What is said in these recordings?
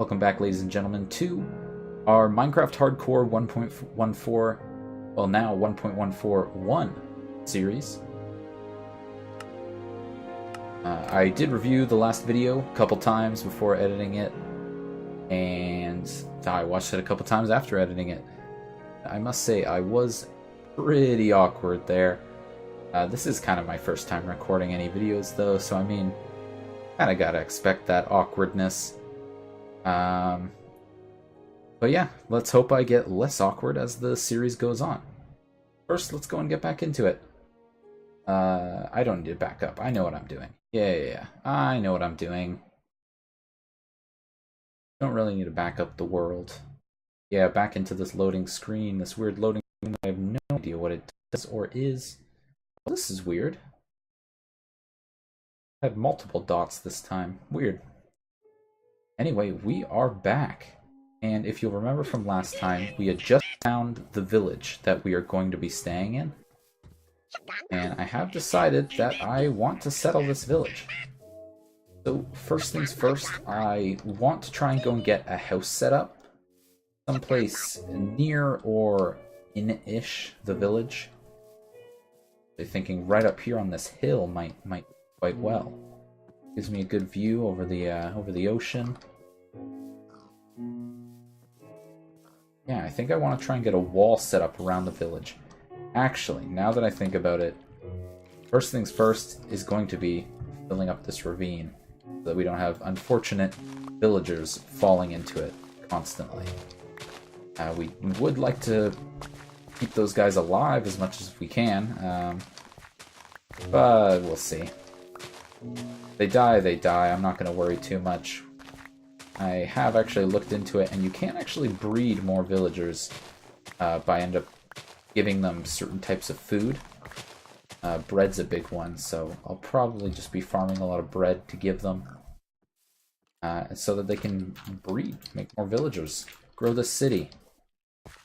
Welcome back, ladies and gentlemen, to our Minecraft Hardcore 1.14, well now 1.141 series. I did review the last video a couple times before editing it, and I watched it a couple times after editing it. I must say, I was pretty awkward there. This is kind of my first time recording any videos though, so I mean, kinda gotta expect that awkwardness. But yeah, let's hope I get less awkward as the series goes on. First, let's go and get back into it. I don't need to back up. I know what I'm doing. Yeah. I know what I'm doing. Don't really need to back up the world. Yeah, back into this loading screen, this weird loading screen. I have no idea what it does or is. Well, this is weird. I had multiple dots this time. Weird. Anyway, we are back. And if you'll remember from last time, we had just found the village that we are going to be staying in. And I have decided that I want to settle this village. So first things first, I want to try and go and get a house set up. Someplace near or in-ish the village. I'm thinking right up here on this hill might quite well. Gives me a good view over the ocean. Yeah, I think I want to try and get a wall set up around the village. Actually, now that I think about it, first things first is going to be filling up this ravine so that we don't have unfortunate villagers falling into it constantly. We would like to keep those guys alive as much as we can, but we'll see. They die. I'm not going to worry too much. I have actually looked into it, and you can actually breed more villagers by end up giving them certain types of food. Bread's a big one, so I'll probably just be farming a lot of bread to give them so that they can breed, make more villagers, grow this city.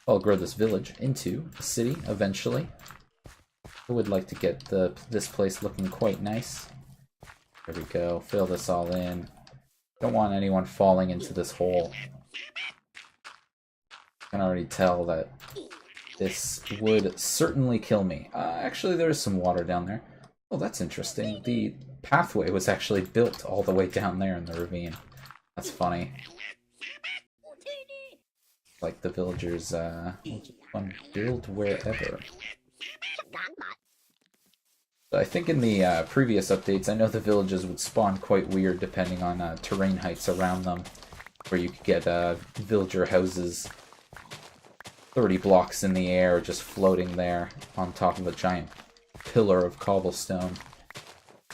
Well, grow this village into a city eventually. I would like to get this place looking quite nice. There we go. Fill this all in. Don't want anyone falling into this hole. I can already tell that this would certainly kill me. Actually, there is some water down there. Oh, that's interesting. The pathway was actually built all the way down there in the ravine. That's funny. Like the villagers, build wherever. I think in the previous updates, I know the villages would spawn quite weird depending on terrain heights around them, where you could get villager houses 30 blocks in the air just floating there on top of a giant pillar of cobblestone.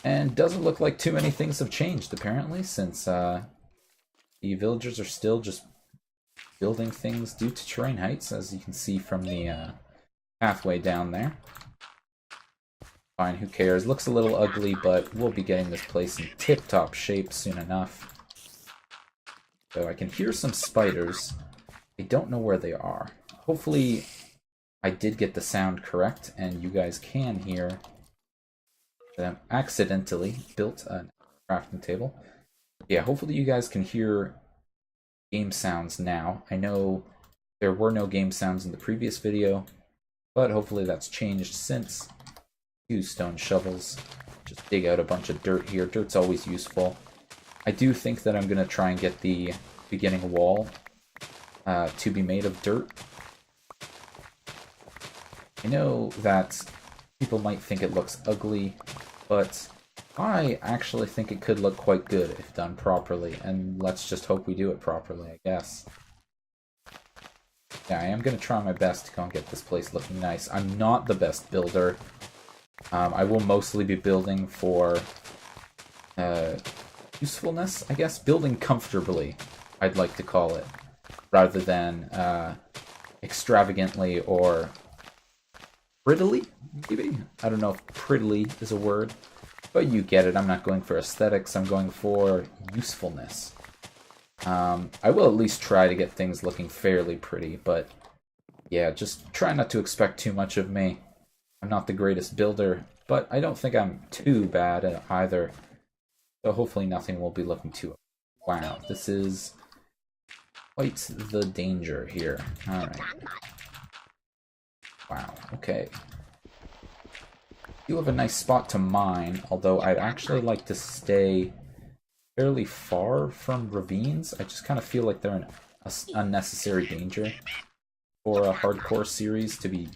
And doesn't look like too many things have changed apparently, since the villagers are still just building things due to terrain heights, as you can see from the pathway down there. Fine, who cares? Looks a little ugly, but we'll be getting this place in tip-top shape soon enough. So I can hear some spiders. I don't know where they are. Hopefully I did get the sound correct, and you guys can hear that I accidentally built a crafting table. Yeah, hopefully you guys can hear game sounds now. I know there were no game sounds in the previous video, but hopefully that's changed since. 2 stone shovels. Just dig out a bunch of dirt here. Dirt's always useful. I do think that I'm going to try and get the beginning wall to be made of dirt. I know that people might think it looks ugly, but I actually think it could look quite good if done properly, and let's just hope we do it properly, I guess. Yeah, I am going to try my best to go and get this place looking nice. I'm not the best builder. I will mostly be building for usefulness, I guess. Building comfortably, I'd like to call it, rather than extravagantly or prettily, maybe? I don't know if prettily is a word, but you get it. I'm not going for aesthetics, I'm going for usefulness. I will at least try to get things looking fairly pretty, but yeah, just try not to expect too much of me. I'm not the greatest builder, but I don't think I'm too bad at either. So hopefully nothing will be looking too... Wow, this is quite the danger here. Alright. Wow, okay. You have a nice spot to mine, although I'd actually like to stay fairly far from ravines. I just kind of feel like they're an unnecessary danger for a hardcore series to be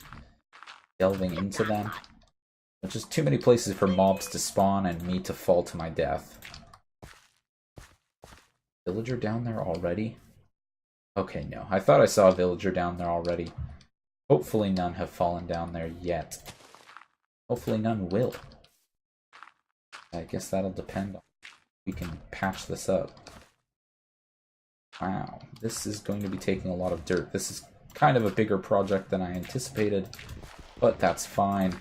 delving into them. There's just too many places for mobs to spawn and me to fall to my death. Villager down there already? Okay, no. I thought I saw a villager down there already. Hopefully none have fallen down there yet. Hopefully none will. I guess that'll depend on if we can patch this up. Wow, this is going to be taking a lot of dirt. This is kind of a bigger project than I anticipated, but that's fine.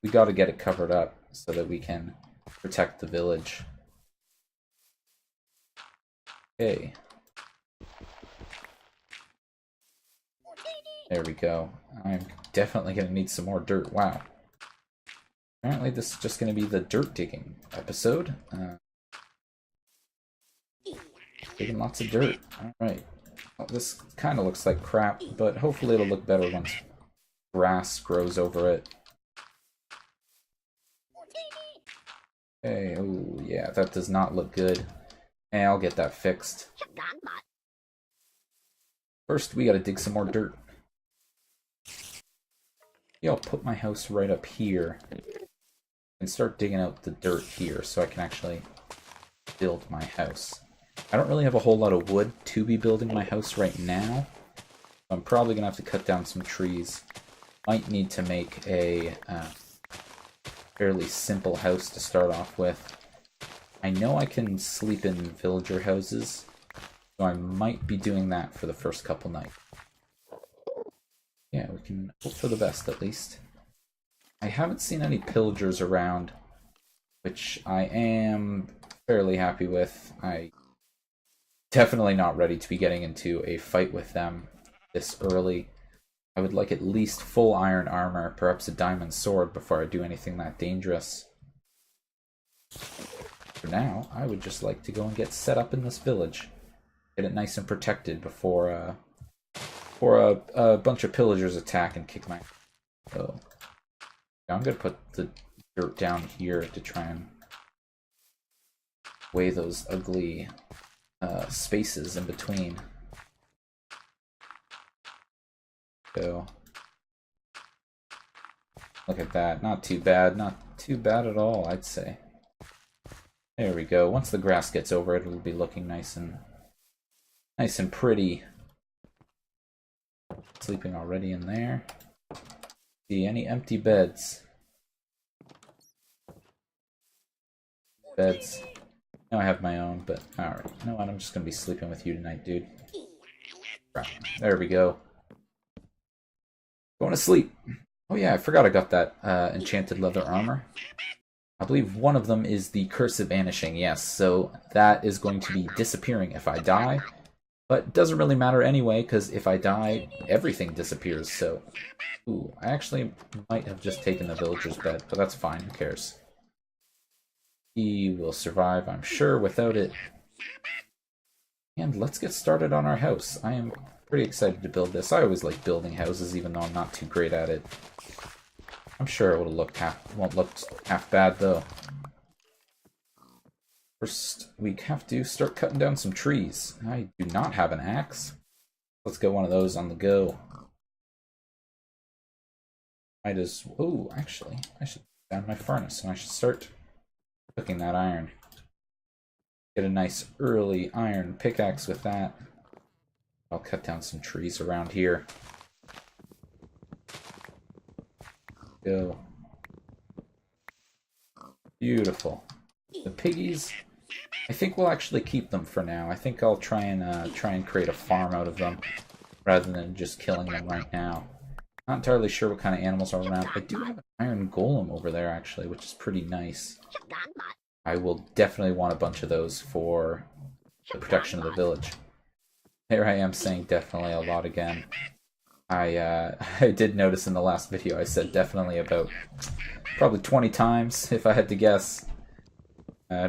We gotta get it covered up so that we can protect the village. Okay. There we go. I'm definitely gonna need some more dirt. Wow. Apparently this is just gonna be the dirt digging episode. Digging lots of dirt. Alright. Well, this kind of looks like crap, but hopefully it'll look better once grass grows over it. Okay, oh yeah, that does not look good. Hey, I'll get that fixed. First, we gotta dig some more dirt. Yeah, I'll put my house right up here and start digging out the dirt here so I can actually build my house. I don't really have a whole lot of wood to be building my house right now. I'm probably gonna have to cut down some trees. Might need to make a fairly simple house to start off with. I know I can sleep in villager houses, so I might be doing that for the first couple nights. Yeah, we can hope for the best at least. I haven't seen any pillagers around, which I am fairly happy with. I definitely not ready to be getting into a fight with them this early. I would like at least full iron armor, perhaps a diamond sword before I do anything that dangerous. For now, I would just like to go and get set up in this village. Get it nice and protected before a bunch of pillagers attack and kick my... Oh. I'm going to put the dirt down here to try and weigh those ugly spaces in between. So, look at that. Not too bad. Not too bad at all, I'd say. There we go. Once the grass gets over it, it'll be looking nice and pretty. Sleeping already in there. See any empty beds? Beds. No, I have my own, but alright. You know what? I'm just gonna be sleeping with you tonight, dude. There we go. Going to sleep. Oh yeah, I forgot I got that enchanted leather armor. I believe one of them is the Curse of Vanishing, yes, so that is going to be disappearing if I die. But it doesn't really matter anyway, because if I die, everything disappears, so... Ooh, I actually might have just taken the villager's bed, but that's fine, who cares? He will survive, I'm sure, without it. And let's get started on our house. I am pretty excited to build this. I always like building houses, even though I'm not too great at it. I'm sure it won't look half bad, though. First, we have to start cutting down some trees. I do not have an axe. Let's get one of those on the go. Oh, actually, I should put down my furnace, and I should start cooking that iron. Get a nice early iron pickaxe with that. I'll cut down some trees around here. Go. Beautiful. The piggies, I think we'll actually keep them for now. I think I'll try and create a farm out of them rather than just killing them right now. Not entirely sure what kind of animals are around. I do have an iron golem over there actually, which is pretty nice. I will definitely want a bunch of those for the protection of the village. There I am saying definitely a lot again. I did notice in the last video I said definitely about probably 20 times if I had to guess.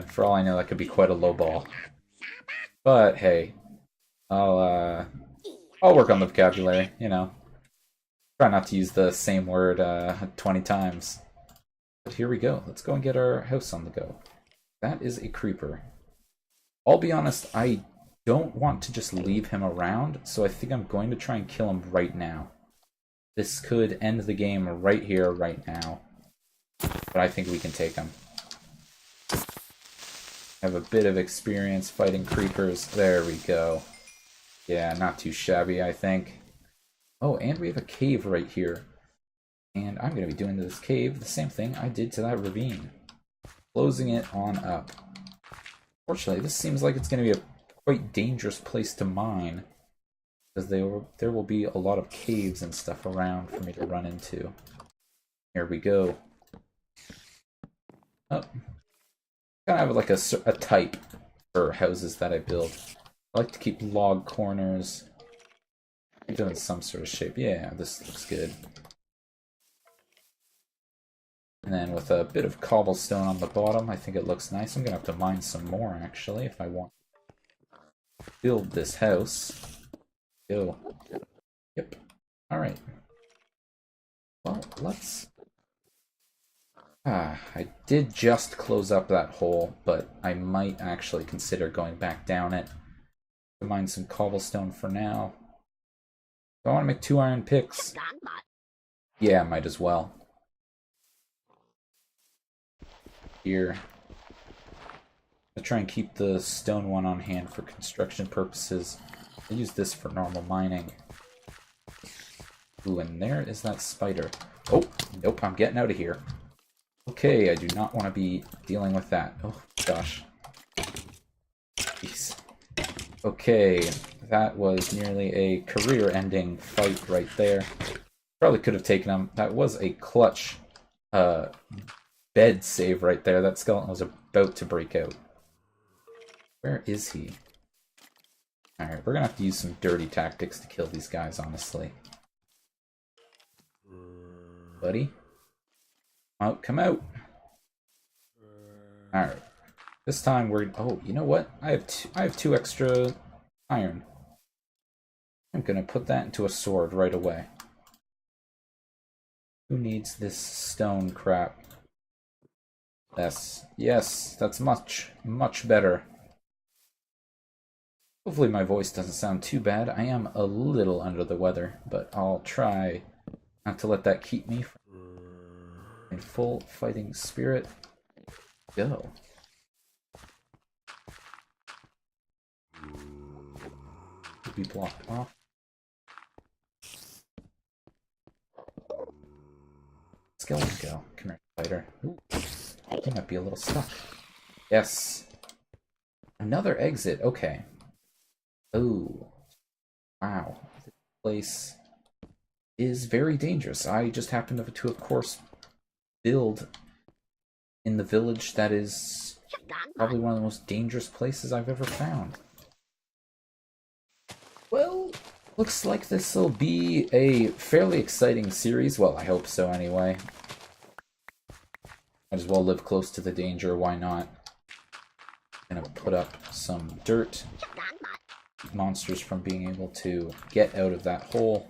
For all I know, that could be quite a low ball. But hey, I'll work on the vocabulary, you know. Try not to use the same word 20 times. But here we go. Let's go and get our house on the go. That is a creeper. I'll be honest, I don't want to just leave him around, so I think I'm going to try and kill him right now. This could end the game right here, right now. But I think we can take him. I have a bit of experience fighting creepers. There we go. Yeah, not too shabby, I think. Oh, and we have a cave right here. And I'm going to be doing to this cave the same thing I did to that ravine. Closing it on up. Fortunately, this seems like it's going to be a quite dangerous place to mine. Because there will be a lot of caves and stuff around for me to run into. Here we go. Oh. Kind of have like a type for houses that I build. I like to keep log corners. Doing some sort of shape. Yeah, this looks good. And then with a bit of cobblestone on the bottom, I think it looks nice. I'm going to have to mine some more, actually, if I want to build this house. Go. Yep. Alright. Well, let's... I did just close up that hole, but I might actually consider going back down it. To mine some cobblestone for now. I want to make 2 iron picks. Yeah, might as well. Here. I'll try and keep the stone one on hand for construction purposes. I use this for normal mining. Ooh, and there is that spider. Oh, nope, I'm getting out of here. Okay, I do not want to be dealing with that. Oh, gosh. Jeez. Okay, that was nearly a career-ending fight right there. Probably could have taken him. That was a clutch bed save right there. That skeleton was about to break out. Where is he? Alright, we're gonna have to use some dirty tactics to kill these guys, honestly. Buddy? Oh, come out! Alright. This time we're... Oh, you know what? I have two extra iron. I'm gonna put that into a sword right away. Who needs this stone crap? Yes, that's much better. Hopefully my voice doesn't sound too bad. I am a little under the weather, but I'll try not to let that keep me in full fighting spirit. Go. Could be blocked off. Skeleton go. Come here, spider. Ooh, he might be a little stuck. Yes. Another exit. Okay. Oh. Wow. This place is very dangerous. I just happened to of course, build in the village that is probably one of the most dangerous places I've ever found. Well, looks like this will be a fairly exciting series. Well, I hope so anyway. Might as well live close to the danger, why not? Gonna put up some dirt. Keep monsters from being able to get out of that hole.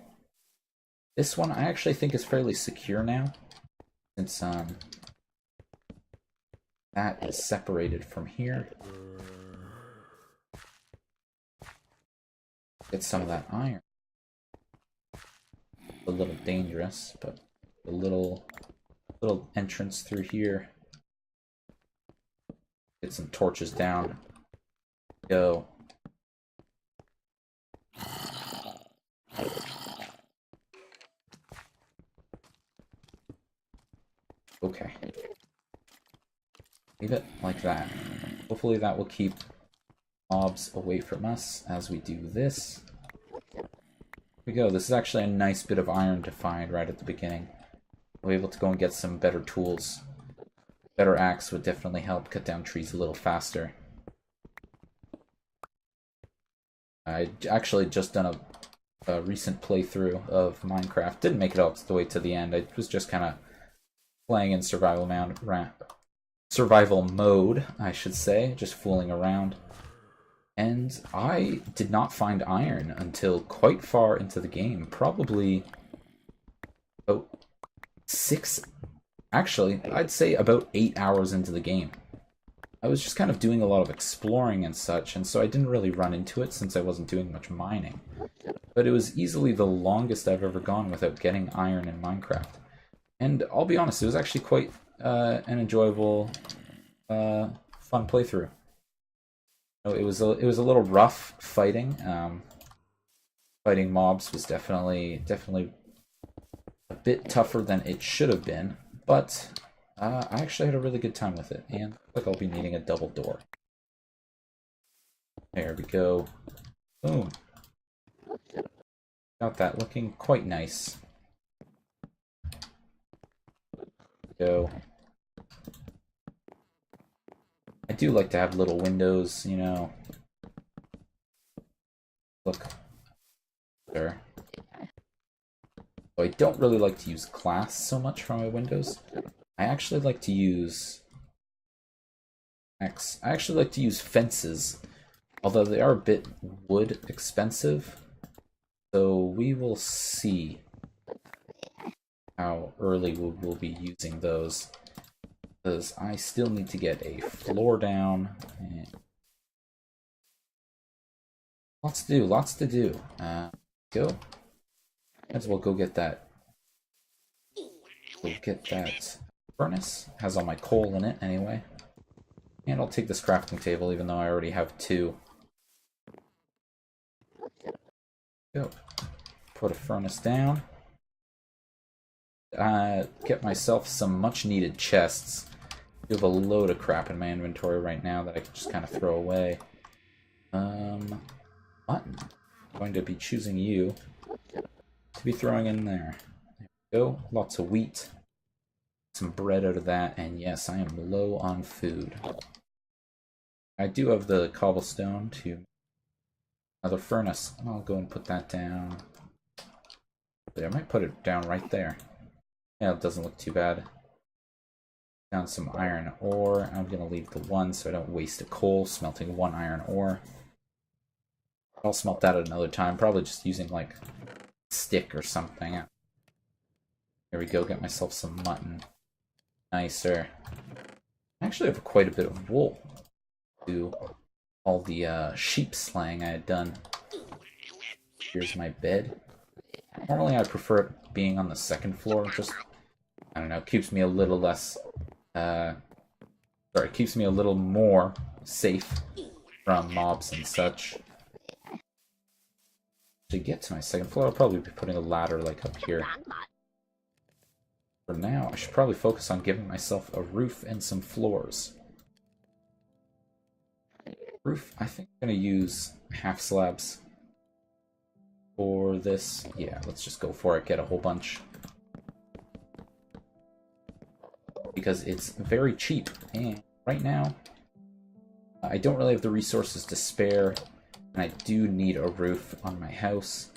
This one I actually think is fairly secure now. Since that is separated from here. Get some of that iron. A little dangerous, but a little entrance through here. Get some torches down. Go. Okay. Leave it like that. Hopefully that will keep mobs away from us as we do this. Here we go. This is actually a nice bit of iron to find right at the beginning. We're able to go and get some better tools. Better axe would definitely help cut down trees a little faster. I actually just done a recent playthrough of Minecraft. Didn't make it all the way to the end. I was just kind of playing in survival mode, I should say, just fooling around. And I did not find iron until quite far into the game. Probably about 6... Actually, I'd say about 8 hours into the game. I was just kind of doing a lot of exploring and such, and so I didn't really run into it since I wasn't doing much mining. But it was easily the longest I've ever gone without getting iron in Minecraft. And I'll be honest, it was actually quite an enjoyable, fun playthrough. It was a little rough fighting. Fighting mobs was definitely a bit tougher than it should have been, but I actually had a really good time with it, and look, I'll be needing a double door. There we go. Boom. Got that looking quite nice. Go. I do like to have little windows, you know. Look. There. So I don't really like to use glass so much for my windows. I actually like to use fences, although they are a bit wood expensive. So we will see how early we'll be using those, because I still need to get a floor down. And lots to do. Go. Might as well go get that. Go get that furnace. Has all my coal in it anyway. And I'll take this crafting table, even though I already have 2. Go. Put a furnace down. Get myself some much needed chests. I have a load of crap in my inventory right now that I can just kind of throw away. Mutton. I'm going to be choosing you to be throwing in there. There we go. Lots of wheat. Some bread out of that, and yes, I am low on food. I do have the cobblestone to another furnace. I'll go and put that down. There, I might put it down right there. Yeah, it doesn't look too bad. Found some iron ore. I'm gonna leave the 1 so I don't waste a coal smelting 1 iron ore. I'll smelt that at another time, probably just using like a stick or something. Here we go, get myself some mutton. Nicer. I actually have quite a bit of wool to all the sheep slaying I had done. Here's my bed. Normally I prefer it being on the 2nd floor, just, I don't know, it keeps me a little less, it keeps me a little more safe from mobs and such. To get to my 2nd floor, I'll probably be putting a ladder like up here. For now, I should probably focus on giving myself a roof and some floors. Roof, I think I'm going to use half slabs for this. Yeah, let's just go for it, get a whole bunch. Because it's very cheap, and right now, I don't really have the resources to spare, and I do need a roof on my house.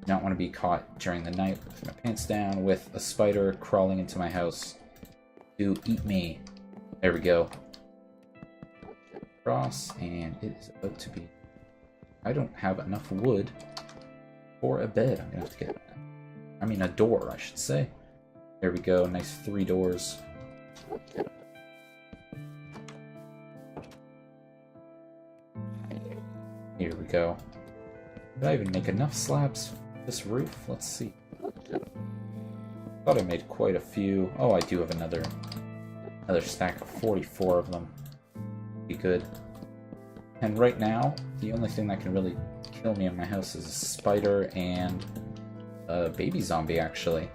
I don't want to be caught during the night with my pants down with a spider crawling into my house to eat me. There we go. Cross, and it is about to be... I don't have enough wood for a bed. I'm gonna have to get... I mean, a door, I should say. There we go, nice 3 doors. Here we go. Did I even make enough slabs for this roof? Let's see. Thought I made quite a few. Oh, I do have another stack of 44 of them. Be good. And right now, the only thing that can really kill me in my house is a spider and a baby zombie, actually.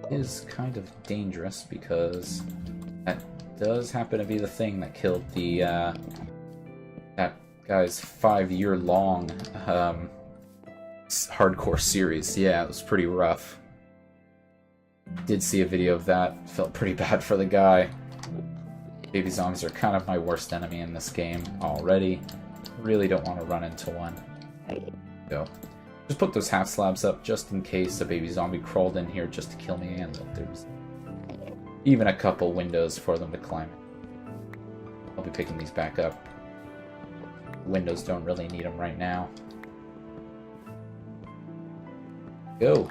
It is kind of dangerous because that does happen to be the thing that killed the that guy's 5-year-long hardcore series. Yeah, it was pretty rough. Did see a video of that. Felt pretty bad for the guy. Baby zombies are kind of my worst enemy in this game already. Really don't want to run into one. Go. Just put those half slabs up just in case a baby zombie crawled in here just to kill me, and there's even a couple windows for them to climb in. I'll be picking these back up. Windows don't really need them right now. Go.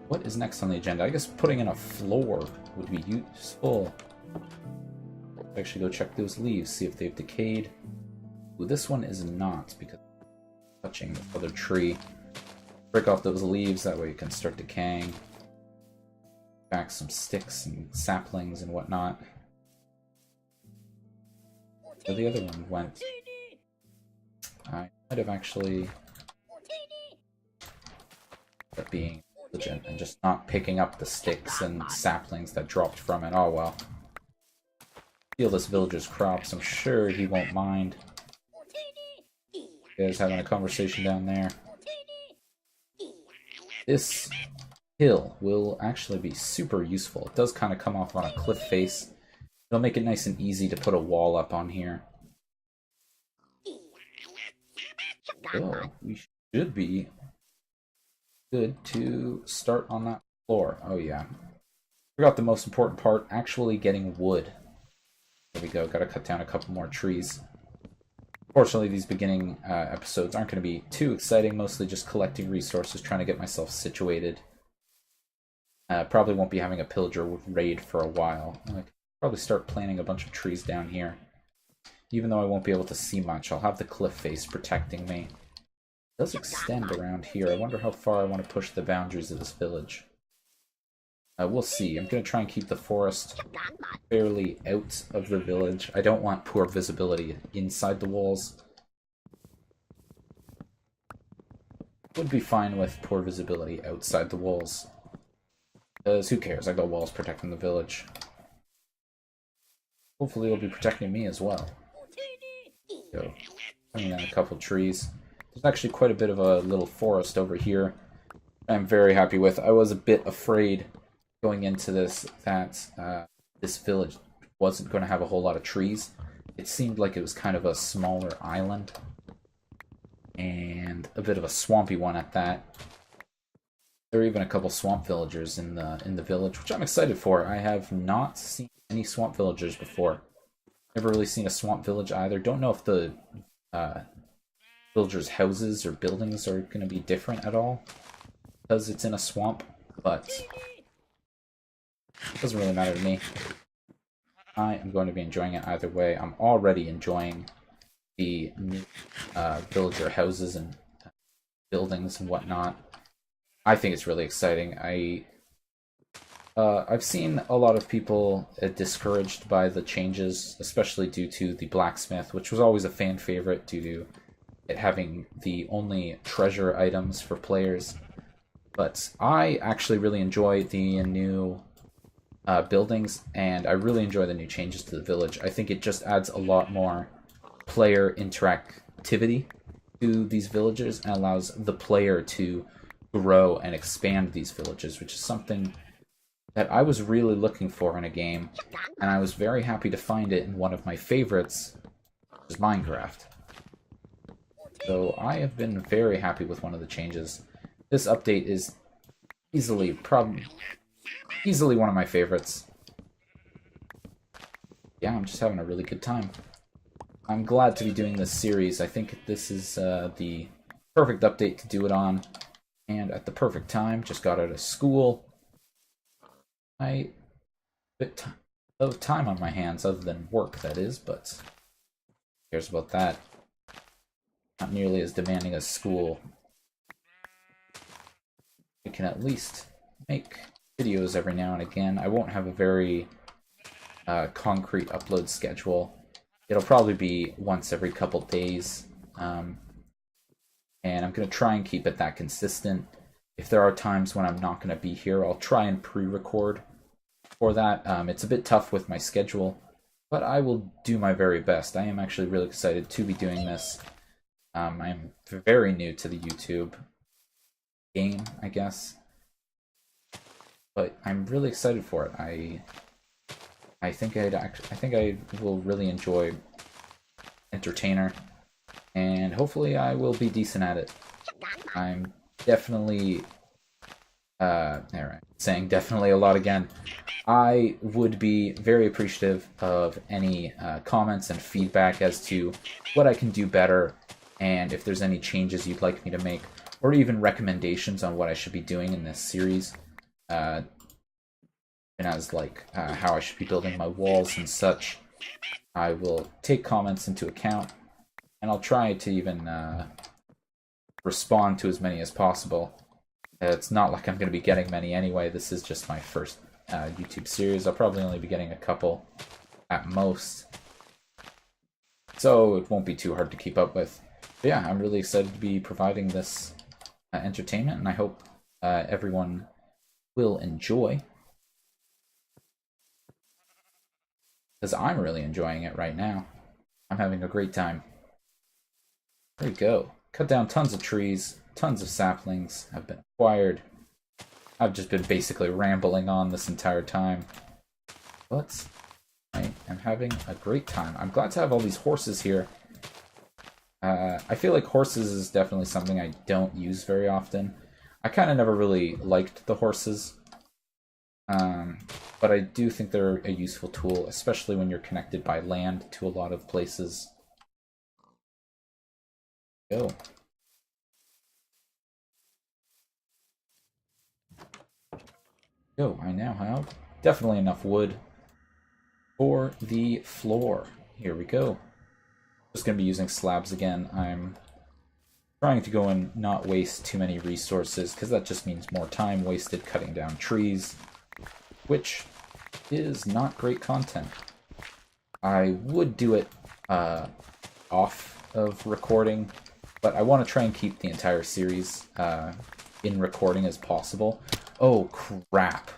What is next on the agenda? I guess putting in a floor would be useful. Actually, go check those leaves, see if they've decayed. Ooh, this one is not, because it's touching the other tree. Break off those leaves, that way it can start decaying. Back some sticks and saplings and whatnot. Where the other one went? I might have actually being diligent and just not picking up the sticks and saplings that dropped from it. Oh well. Steal this villager's crops, I'm sure he won't mind. You guys having a conversation down there. This hill will actually be super useful. It does kind of come off on a cliff face. It'll make it nice and easy to put a wall up on here. So, we should be good to start on that floor. Oh yeah. Forgot the most important part, actually getting wood. There we go, gotta cut down a couple more trees. Fortunately, these beginning episodes aren't going to be too exciting, mostly just collecting resources, trying to get myself situated. Probably won't be having a pillager raid for a while. I could probably start planting a bunch of trees down here. Even though I won't be able to see much, I'll have the cliff face protecting me. It does extend around here. I wonder how far I want to push the boundaries of this village. We'll see. I'm going to try and keep the forest fairly out of the village. I don't want poor visibility inside the walls. Would be fine with poor visibility outside the walls. Because who cares? I got walls protecting the village. Hopefully it'll be protecting me as well. So, cutting down a couple trees. There's actually quite a bit of a little forest over here I'm very happy with. I was a bit afraid going into this that this village wasn't going to have a whole lot of trees. It seemed like it was kind of a smaller island and a bit of a swampy one at that. There are even a couple swamp villagers in the village, which I'm excited for. I have not seen any swamp villagers before. Never really seen a swamp village either. Don't know if the villagers' houses or buildings are going to be different at all because it's in a swamp, but it doesn't really matter to me. I am going to be enjoying it either way. I'm already enjoying the new villager houses and buildings and whatnot. I think it's really exciting. I've seen a lot of people discouraged by the changes, especially due to the blacksmith, which was always a fan favorite due to it having the only treasure items for players. But I actually really enjoy the new buildings, and I really enjoy the new changes to the village. I think it just adds a lot more player interactivity to these villages and allows the player to grow and expand these villages, which is something that I was really looking for in a game, and I was very happy to find it in one of my favorites, which is Minecraft. So I have been very happy with one of the changes. This update is easily one of my favorites. Yeah, I'm just having a really good time. I'm glad to be doing this series. I think this is the perfect update to do it on, and at the perfect time. Just got out of school. I bit of time on my hands, other than work, that is, but who cares about that? Not nearly as demanding as school. I can at least make videos every now and again. I won't have a very concrete upload schedule. It'll probably be once every couple days, and I'm going to try and keep it that consistent. If there are times when I'm not going to be here, I'll try and pre-record for that. It's a bit tough with my schedule, but I will do my very best. I am actually really excited to be doing this. I'm very new to the YouTube game, I guess, but I'm really excited for it. I think I will really enjoy Entertainer, and hopefully I will be decent at it. I'm definitely Alright, saying definitely a lot again. I would be very appreciative of any comments and feedback as to what I can do better, and if there's any changes you'd like me to make, or even recommendations on what I should be doing in this series, and as like how I should be building my walls and such. I will take comments into account, and I'll try to even respond to as many as possible. It's not like I'm going to be getting many anyway. This is just my first YouTube series. I'll probably only be getting a couple at most, so it won't be too hard to keep up with. But yeah, I'm really excited to be providing this entertainment, and I hope everyone will enjoy, because I'm really enjoying it right now. I'm having a great time. There we go. Cut down tons of trees, tons of saplings have been acquired. I've just been basically rambling on this entire time, but I am having a great time. I'm glad to have all these horses here. I feel like horses is definitely something I don't use very often. I kind of never really liked the horses, but I do think they're a useful tool, especially when you're connected by land to a lot of places. Go. I now have definitely enough wood for the floor. Here we go. Just going to be using slabs again. I'm trying to go and not waste too many resources, because that just means more time wasted cutting down trees, which is not great content. I would do it off of recording, but I want to try and keep the entire series in recording as possible. Oh, crap.